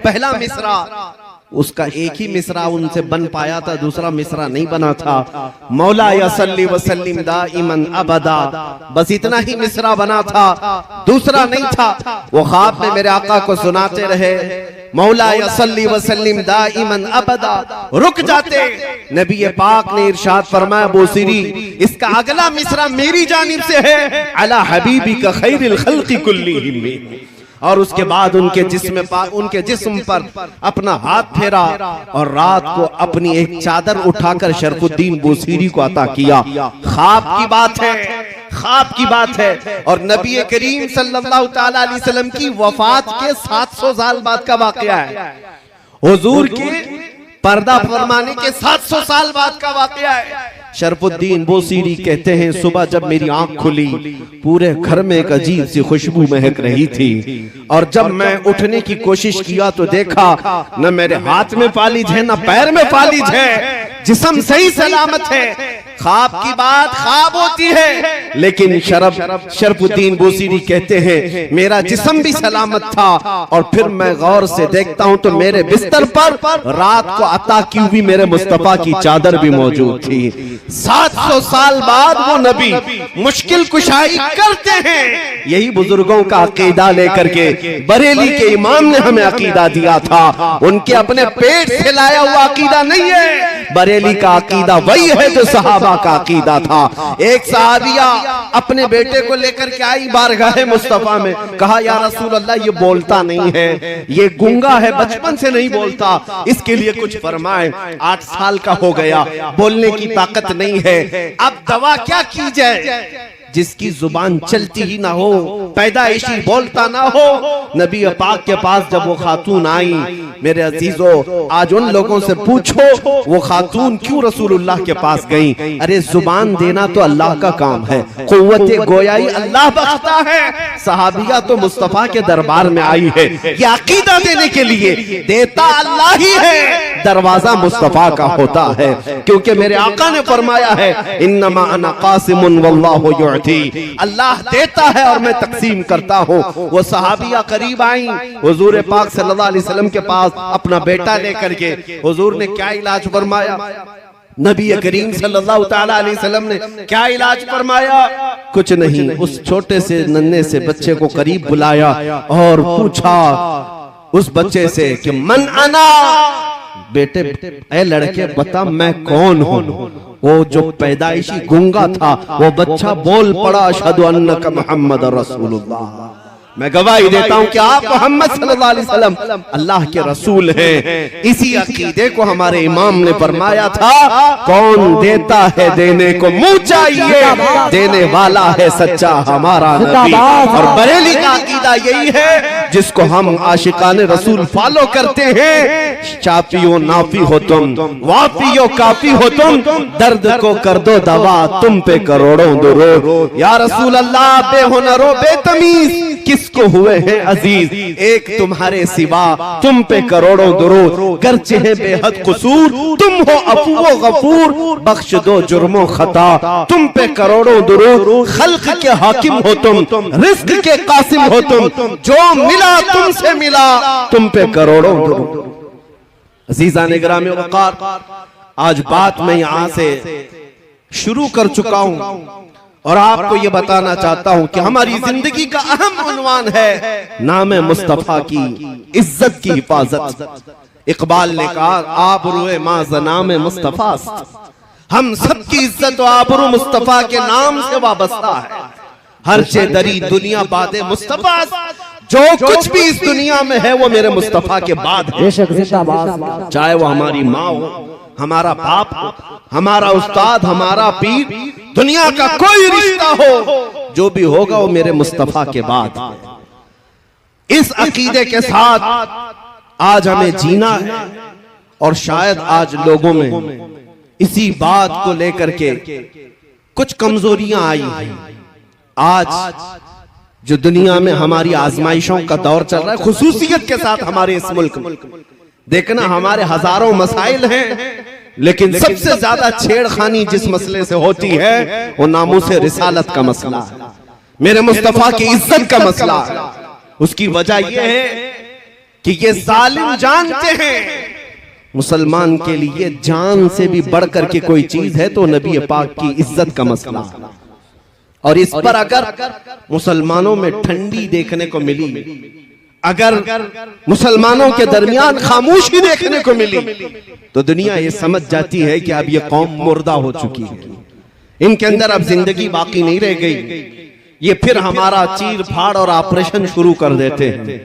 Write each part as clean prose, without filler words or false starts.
पहला मिसरा, उसका एक ही मिसरा उनसे बन पाया था, दूसरा मिसरा नहीं बना था। मौला या सल्ली व सल्लिम दाइमन अबदा, बस इतना ही मिसरा बना था, दूसरा नहीं था। वो ख्वाब में मेरे आका को सुनाते रहे, मौला या सल्ली व सल्लिम दाइमन अबदा। रुक जाते, नबी पाक ने इरशाद फरमाया, बोसीरी इसका अगला मिसरा मेरी जानिब से है, अला हबीबी का खैरिल खल्क़ि कुल्लिहिम। और उसके बाद उनके जिस्म पर अपना हाथ फेरा और रात को अपनी एक चादर उठाकर शरफुद्दीन बोसीरी को अता किया। ख्वाब की बात है, ख्वाब की बात है। और नबी करीम सल्लल्लाहु तआला अलैहि वसल्लम की वफात के 700 साल बाद का वाकया है। हुजूर के पर्दा फरमाने के 700 साल बाद का वाकया है। शरफुद्दीन बोसीरी कहते हैं, सुबह जब मेरी आंख खुली, पूरे घर में एक अजीब सी खुशबू महक रही थी। और जब मैं उठने की कोशिश किया तो देखा न मेरे हाथ में फालिज है, न पैर में फालिज है, जिस्म सही सलामत है। ख्वाब की बात ख्वाब होती है, लेकिन शरफुद्दीन बोसीरी कहते हैं, मेरा जिस्म भी सलामत था। और फिर मैं गौर से देखता हूं तो मेरे बिस्तर पर रात को अता की हुई मेरे मुस्तफा की चादर भी मौजूद थी। 700 साल बाद वो नबी मुश्किल कुशाई करते हैं। यही बुजुर्गों का अकीदा लेकर के बरेली के इमाम ने हमें अकीदा दिया था। उनके अपने पेट से लाया हुआ अकीदा नहीं है, बरेली का अकीदा वही है जो सहाबा का अकीदा था। एक सहाबिया अपने बेटे को लेकर के आई बारगाह मुस्तफा में, कहा या रसूल अल्लाह ये बोलता नहीं है, ये गूंगा है, बचपन से नहीं बोलता, इसके लिए कुछ फरमाए। 8 साल का हो गया, बोलने की ताकत नहीं है, अब दवा क्या की जाए? जिसकी जुबान चलती ही ना हो, पैदाइशी बोलता ना हो। नबी पाक के पास जब वो खातून आई, मेरे अजीजों आज उन लोगों से पूछो वो खातून क्यों रसूलुल्लाह के पास गई? अरे जुबान देना तो अल्लाह का काम है, कुव्वत गोयाई अल्लाह बख्शता है। सहाबिया तो मुस्तफा के दरबार में आई है, ये अकीदा देने के लिए, देता अल्लाह ही है, दरवाजा मुस्तफा का होता है। क्योंकि मेरे आका ने फरमाया है, इन्नमा अना कासिमुन वल्लाहु युअती, अल्लाह देता है और मैं तकसीम करता हूँ। वो सहाबिया करीब आई हुजूर पाक सल्लल्लाहु अलैहि वसल्लम के पास अपना बेटा लेकर के। हुजूर ने क्या इलाज फरमाया? नबी करीम सल्लल्लाहु तआला अलैहि वसल्लम ने क्या इलाज फरमाया? कुछ नहीं, उस छोटे से नन्हे से बच्चे को करीब बुलाया और पूछा उस बच्चे से कि मन अना, बेटे ए लड़के बता मैं कौन हूँ? वो जो पैदाइशी गूंगा था वो बच्चा बोल पड़ा, अशहदु अन्नका मुहम्मद रसूलुल्लाह, मैं गवाही देता हूं कि आप मोहम्मद सल्लल्लाहु अलैहि वसल्लम अल्लाह के रसूल हैं। इसी अकीदे को हमारे इमाम ने फरमाया था, कौन देता है देने को मुंह चाहिए, देने वाला है सच्चा हमारा नबी। और बरेली का अकीदा यही है जिसको हम आशिकाने रसूल फॉलो करते हैं। शाफियो नाफी हो तुम, वाफियो काफी हो तुम, दर्द को कर दो दवा, तुम पे करोड़ों दुरूद। या रसूल अल्लाह बेहुनरो बेतमीज किसको हुए हैं अजीज, एक तुम्हारे सिवा, तुम पे करोड़ों दुरूद। गर्चे है बेहद कसूर, तुम हो अफू गफूर, बख्श दो जुर्मो खता, तुम पे करोड़ों दुरूद। खल्क के हाकिम हो तुम, रिज़्क के कासिम हो तुम, जो मिला तुमसे मिला, तुम पे करोड़ों दुरूद। अजीज़ान गिरामी वक़ार, आज बात मैं यहां से शुरू कर चुका हूं और आपको ये बताना चाहता हूं कि हमारी जिंदगी का अहम उन्वान है नाम मुस्तफा की इज्जत की हिफाजत। इकबाल ने कहा, आबरूए मां ज़नाम मुस्तफा, हम सबकी इज्जत और आबरू मुस्तफा के नाम से वाबस्ता है। हर चे दरी दुनिया बादे मुस्तफा, जो कुछ भी इस दुनिया में है वो मेरे मुस्तफा के बाद है। चाहे वो हमारी माँ हो, हमारा बाप हो, हमारा उस्ताद, हमारा पीर, दुनिया का कोई रिश्ता हो, जो भी होगा वो मेरे मुस्तफा के बाद। इस अकीदे के साथ आज हमें जीना है और शायद आज लोगों में इसी बात को लेकर के कुछ कमजोरियां आई हैं। आज जो दुनिया में हमारी आजमाइशों का दौर चल रहा है, खुसूसियत के साथ हमारे इस मुल्क में, देखना हमारे हजारों मसाइल हैं, लेकिन सबसे ज्यादा छेड़खानी जिस मसले से होती है वो नामूसे रिसालत का मसला है, मेरे मुस्तफा की इज्जत का मसला है। उसकी वजह यह है कि ये जालिम जानते हैं मुसलमान के लिए जान से भी बढ़कर के कोई चीज है तो नबी पाक की इज्जत का मसला। और इस पर अगर मुसलमानों में ठंडी देखने को मिली, अगर मुसलमानों के दरमियान खामोशी देखने को मिली, तो दुनिया ये समझ जाती है कि अब ये कौम मुर्दा हो चुकी है, इनके अंदर अब जिंदगी बाकी नहीं रह गई, ये फिर हमारा चीर फाड़ और ऑपरेशन शुरू कर देते हैं।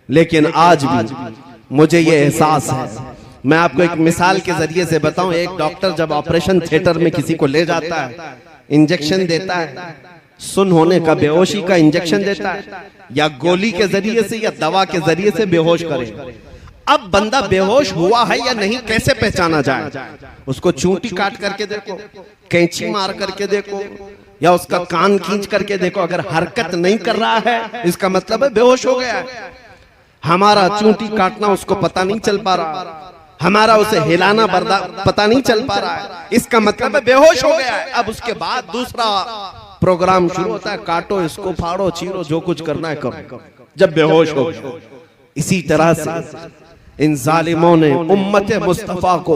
लेकिन आज भी मुझे ये एहसास है, मैं आपको एक मिसाल के जरिए से बताऊं। एक डॉक्टर जब ऑपरेशन थिएटर में किसी को ले जाता है, इंजेक्शन देता है, सुन होने का बेहोशी का इंजेक्शन देता है, या गोली के जरिए से या दवा के जरिए से बेहोश करे। अब बंदा बेहोश हुआ है या नहीं कैसे पहचाना जाए? उसको चूंटी काट करके देखो, कैंची मार करके देखो, या उसका कान खींच करके देखो। अगर हरकत नहीं कर रहा है इसका मतलब है बेहोश हो गया है। हमारा चूंटी काटना उसको पता नहीं चल पा रहा, हमारा उसे हिलाना पता नहीं चल पा रहा है, इसका मतलब है बेहोश हो गया है। अब उसके बाद दूसरा प्रोग्राम शुरू होता है, काटो इसको, फाड़ो, चीरो, जो कुछ करना है करो, जब बेहोश हो। इसी तरह से इन जालिमों ने उम्मत मुस्तफा को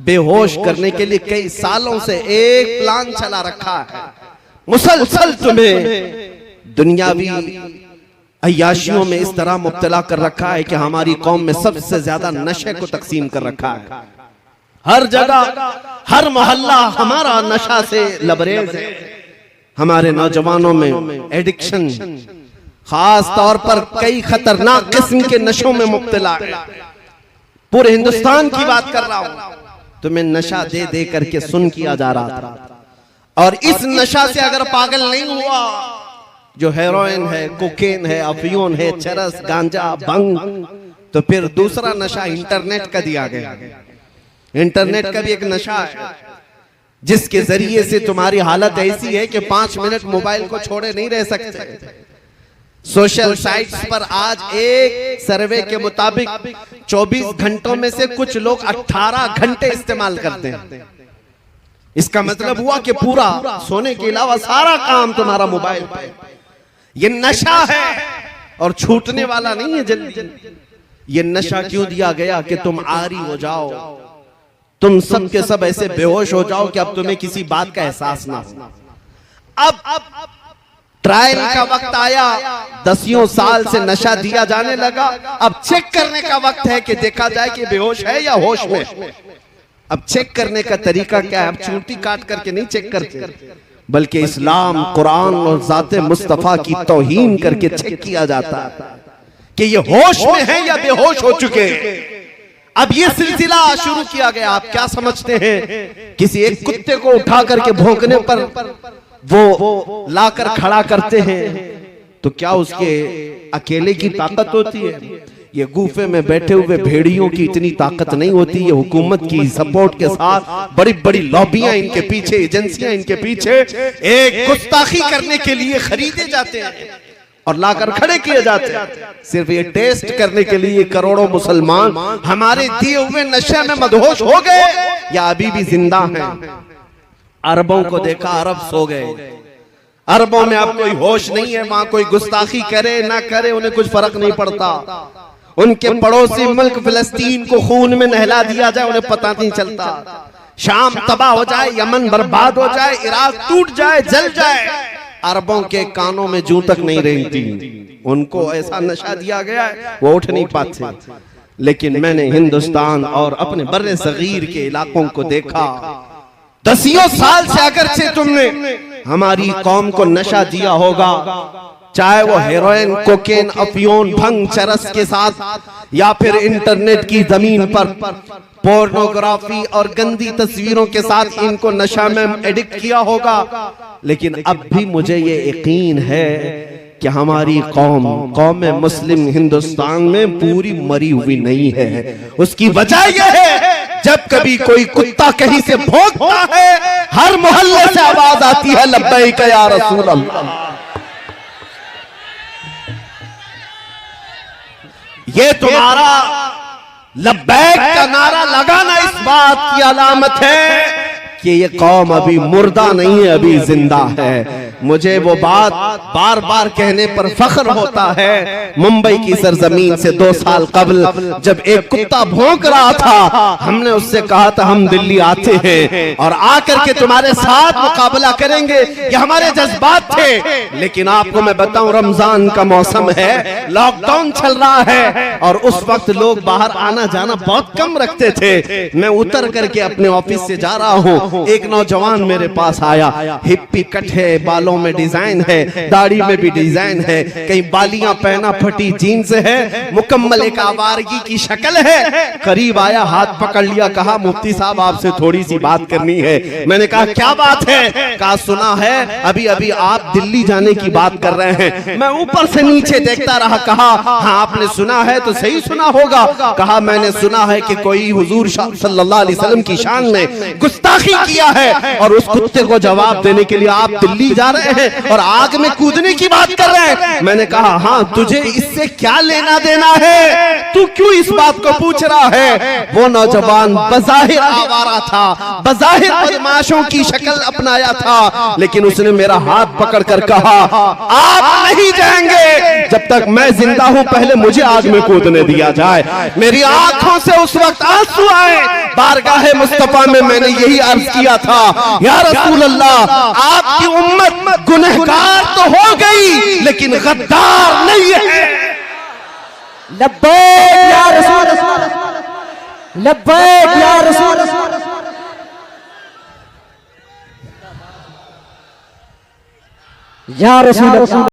बेहोश करने के लिए कई सालों से एक प्लान चला रखा है। मुसलसल तुम्हें दुनियावी अय्याशियों में इस तरह मुब्तला कर रखा है कि हमारी कौम में सबसे ज्यादा नशे को तकसीम कर रखा है। हर जगह, हर मोहल्ला हमारा नशा से लबरेज है। हमारे नौजवानों में एडिक्शन, खास तौर पर कई खतरनाक किस्म के नशों में मुब्तला है। पूरे हिंदुस्तान की बात कर रहा हूं, तुम्हें नशा दे दे करके सुन किया जा रहा था। और इस नशा से अगर पागल नहीं हुआ, जो हेरोइन है, कोकेन है, अफीम है, चरस, गांजा, भंग, तो फिर दूसरा नशा इंटरनेट का दिया गया। इंटरनेट का भी एक नशा है जिसके जरिए से तुम्हारी हालत ऐसी है कि 5 मिनट मोबाइल को छोड़े नहीं रह सकते। सोशल साइट्स पर आज एक सर्वे के मुताबिक 24 घंटों में से कुछ लोग 18 घंटे इस्तेमाल करते हैं। इसका मतलब हुआ कि पूरा सोने के अलावा सारा काम तुम्हारा मोबाइल पे। ये नशा है और छूटने वाला नहीं है जल्दी। ये नशा क्यों दिया गया कि तुम आरी हो जाओ, तुम सब के सब ऐसे बेहोश हो जाओ कि अब तुम्हें किसी बात का एहसास ना हो। अब ट्रायल का वक्त आया, 10 साल से नशा दिया जाने लगा। अब चेक करने का वक्त है कि देखा जाए कि बेहोश है या होश में। अब चेक करने का तरीका क्या है? अब चूंटी काट करके नहीं चेक करते, बल्कि इस्लाम, कुरान और ज़ाते मुस्तफा की तौहीन करके चेक किया जाता है कि ये होश में है या बेहोश हो चुके हैं। अब ये सिलसिला शुरू किया गया। आप क्या समझते हैं? किसी एक कुत्ते को उठा करके भौंकने पर वो लाकर खड़ा करते हैं तो क्या उसके अकेले की ताकत होती है? ये गुफे में बैठे हुए भेड़ियों की इतनी ताकत नहीं होती। ये हुकूमत की सपोर्ट के साथ बड़ी बड़ी लॉबियां इनके पीछे, एजेंसियां इनके पीछे एक गुस्ताखी करने के लिए खरीदे जाते हैं और लाकर खड़े किए जाते हैं, सिर्फ ये टेस्ट करने के लिए। करोड़ों मुसलमान हमारे दिए हुए नशे में मदहोश हो गए या अभी भी जिंदा हैं। अरबों को देखा, अरब सो गए। अरबों में अब कोई होश नहीं है। वहां कोई गुस्ताखी करे ना करे उन्हें कुछ फर्क नहीं पड़ता। उनके पड़ोसी मुल्क फिलिस्तीन को खून में नहला दिया जाए उन्हें पता नहीं चलता। शाम तबाह हो जाए, यमन बर्बाद हो जाए, इराक टूट जाए, जल जाए, अरबों के कानों में जूं तक नहीं रेंगती। उनको ऐसा नशा दिया गया है वो उठ नहीं पाते। लेकिन मैंने हिंदुस्तान और अपने बर्रे सगीर के इलाकों को देखा। 10 साल से अगरचे तुमने हमारी कौम को नशा दिया होगा, चाहे वो हेरोइन, कोकेन, अफीम, भंग, चरस के साथ या फिर इंटरनेट की जमीन पर पोर्नोग्राफी और गंदी तस्वीरों के साथ इनको नशा में एडिक्ट किया होगा। लेकिन अब भी मुझे ये यकीन है कि हमारी कौम मुस्लिम हिंदुस्तान में पूरी मरी हुई नहीं है। उसकी वजह यह है जब कभी कोई कुत्ता कहीं से भौंकता है, हर मोहल्ले से आवाज आती है लब्बैक या रसूल अल्लाह। ये तुम्हारा लब्बैक का नारा लगाना इस बात की अलामत है कि ये कौम अभी मुर्दा नहीं है, अभी जिंदा है। मुझे वो बात बार बार कहने पर फख्र होता है। मुंबई की सरजमीन से 2 साल कबल जब एक कुत्ता भौंक रहा था, हमने उससे कहा था हम दिल्ली आते हैं और आकर के तुम्हारे साथ मुकाबला करेंगे, ये हमारे जज्बात थे। लेकिन आपको मैं बताऊं, रमजान का मौसम है, लॉकडाउन चल रहा है और उस वक्त लोग बाहर आना जाना बहुत कम रखते थे। मैं उतर करके अपने ऑफिस से जा रहा हूँ, एक नौजवान मेरे पास आया, हिप्पी कट है, बालों में डिजाइन है, दाढ़ी में भी डिजाइन है, कहीं बालियां पहना, फटी जीन्स है, मुकम्मल एक आवारगी की शक्ल है। करीब आया, हाथ पकड़ लिया, कहा मुफ्ती साहब आपसे थोड़ी सी बात करनी है। मैंने कहा क्या बात है? कहा सुना है अभी अभी आप दिल्ली जाने की बात कर रहे हैं। मैं ऊपर से नीचे देखता रहा, कहा हाँ आपने सुना है तो सही सुना होगा। कहा मैंने सुना है कि कोई हुजूर सल्लल्लाहु अलैहि वसल्लम की शान में गुस्ताखी किया है और उस कुत्ते को जवाब देने के लिए आप दिल्ली जा रहे हैं और आग में कूदने की बात कर रहे हैं। मैंने कहा हाँ, तुझे इससे क्या लेना देना है, तू क्यों इस बात को पूछ रहा है? वो नौजवान बज़ाहिर आवारा था, बज़ाहिर बदमाशों की शक्ल अपनाया था, लेकिन उसने मेरा हाथ पकड़कर कहा आप नहीं जाएंगे जब तक मैं जिंदा हूं, पहले मुझे आग में कूदने दिया जाए। मेरी आंखों से उस वक्त आंसू आए। बारगाहे मुस्तफा में मैंने यही अर्ज किया था, या रसूल अल्लाह, आपकी उम्मत गुनहगार तो हो गई लेकिन गद्दार नहीं है। लब्बैक या रसूल, लब्बैक या रसूल, या रसूल।